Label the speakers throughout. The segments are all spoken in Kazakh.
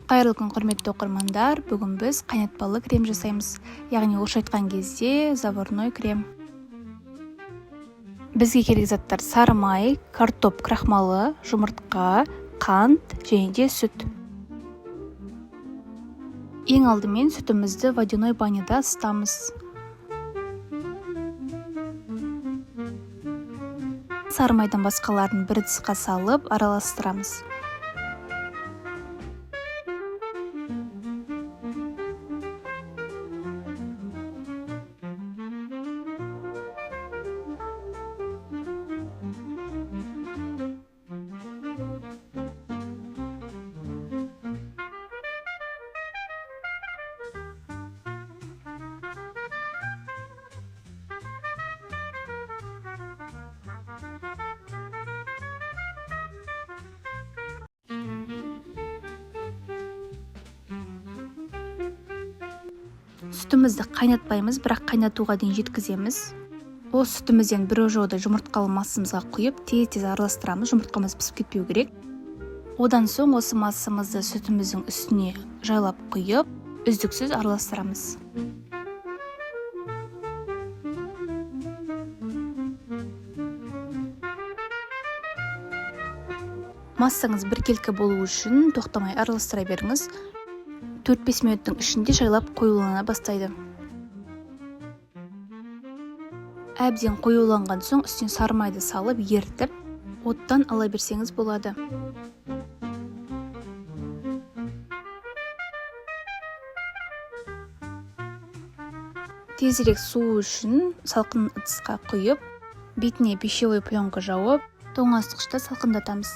Speaker 1: Қайырлы күн, құрметті оқырмандар. Бүгін біз қайнатпалы крем жасаймыз. Яғни орысша айтқан кезде заварной крем. Бізге керек заттар: сары май, картоп крахмалы, жұмыртқа, қант және де сүт. Ең алдымен сүтімізді водяной баняда ысытамыз. Сары майдан басқаларын бір ыдысқа салып араластырамыз. Сүтімізді қайнатпаймыз, бірақ қайнатуға дейін жеткіземіз. Осы сүтімізден бір ожауды жұмыртқалы массамызға құйып, тез-тез араластырамыз. Жұмыртқамыз пісіп кетпеу керек. Одан соң осы массамызды сүтіміздің үстіне жайлап құйып, үздіксіз араластырамыз. Массаңыз біркелкі болу үшін тоқтамай араластыра беріңіз. 4-5 минуттың ішінде жайлап қоюлана бастайды. Әбден қоюланған соң үстіне сары майды салып ертіп, оттан ала берсеңіз болады. Тезірек суы үшін салқын ыдысқа құйып, бетіне пищевой пленка жауып, тоңазытқышта салқындатамыз.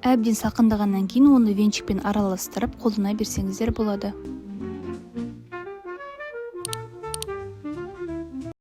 Speaker 1: Әбден салқындағаннан кейін оны венчикпен араластырып қолдана берсеңіздер болады.